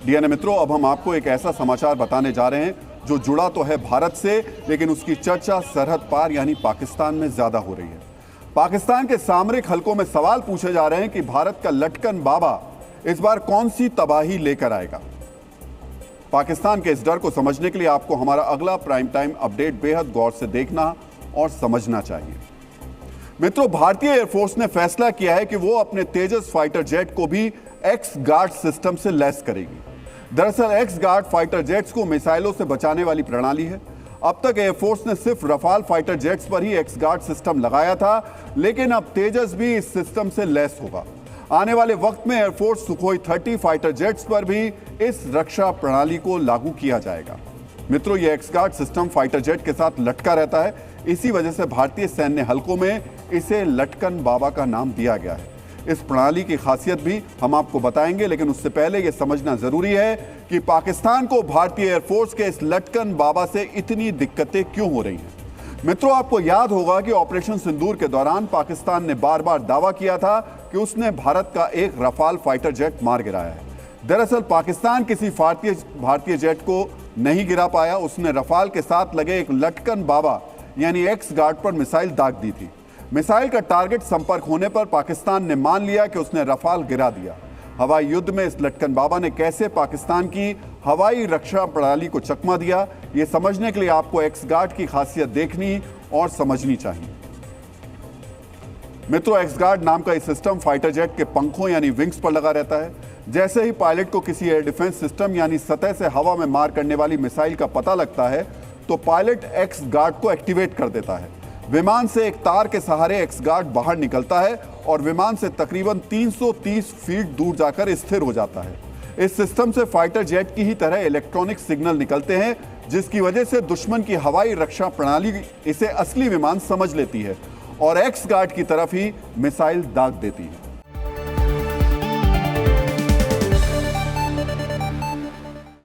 DNA मित्रों, अब हम आपको एक ऐसा समाचार बताने जा रहे हैं जो जुड़ा तो है भारत से, लेकिन उसकी चर्चा सरहद पार यानी पाकिस्तान में ज्यादा हो रही है। पाकिस्तान के सामरिक हलकों में सवाल पूछे जा रहे हैं कि भारत का लटकन बाबा इस बार कौन सी तबाही लेकर आएगा। पाकिस्तान के इस डर को समझने के लिए आपको हमारा अगला प्राइम टाइम अपडेट बेहद गौर से देखना और समझना चाहिए। मित्रों, भारतीय एयरफोर्स ने फैसला किया है कि वो अपने तेजस फाइटर जेट को भी एक्स गार्ड सिस्टम से लैस करेगी। दरअसल एक्स गार्ड फाइटर जेट्स को मिसाइलों से बचाने वाली प्रणाली है। अब तक एयरफोर्स ने सिर्फ रफाल फाइटर जेट्स पर ही एक्स गार्ड सिस्टम लगाया था, लेकिन अब तेजस भी इस सिस्टम से लैस होगा। आने वाले वक्त में एयरफोर्स सुखोई 30 फाइटर जेट्स पर भी इस रक्षा प्रणाली को लागू किया जाएगा। मित्रों, यह x guard system fighter jet के साथ लटका रहता है, इसी वजह से भारतीय सैन्य हलकों में इसे लटकन बाबा का नाम दिया गया है। इस प्रणाली की खासियत भी हम आपको बताएंगे, लेकिन उससे पहले यह समझना जरूरी है कि पाकिस्तान को भारतीय एयरफोर्स के इस लटकन बाबा से इतनी दिक्कतें क्यों हो रही हैं। मित्रों, आपको याद होगा कि ऑपरेशन सिंदूर के दौरान पाकिस्तान ने बार बार दावा किया था कि उसने भारत का एक रफाल फाइटर जेट मार गिराया है। दरअसल पाकिस्तान किसी भारतीय जेट को नहीं गिरा पाया, उसने रफाल के साथ लगे एक लटकन बाबा यानी एक्स गार्ड पर मिसाइल दाग दी थी। मिसाइल का टारगेट संपर्क होने पर पाकिस्तान ने मान लिया कि उसने रफाल गिरा दिया। हवाई युद्ध में इस लटकन बाबा ने कैसे पाकिस्तान की हवाई रक्षा प्रणाली को चकमा दिया, यह समझने के लिए आपको एक्स गार्ड की खासियत देखनी और समझनी चाहिए। मित्रों, एक्स गार्ड नाम का यह सिस्टम फाइटर जेट के पंखों यानी विंग्स पर लगा रहता है। जैसे ही पायलट को किसी एयर डिफेंस सिस्टम यानी सतह से हवा में मार करने वाली मिसाइल का पता लगता है, तो पायलट एक्स गार्ड को एक्टिवेट कर देता है। विमान से एक तार के सहारे एक्स गार्ड बाहर निकलता है और विमान से तकरीबन 330 फीट दूर जाकर स्थिर हो जाता है। इस सिस्टम से फाइटर जेट की ही तरह इलेक्ट्रॉनिक सिग्नल निकलते हैं, जिसकी वजह से दुश्मन की हवाई रक्षा प्रणाली इसे असली विमान समझ लेती है और एक्स गार्ड की तरफ ही मिसाइल दाग देती है।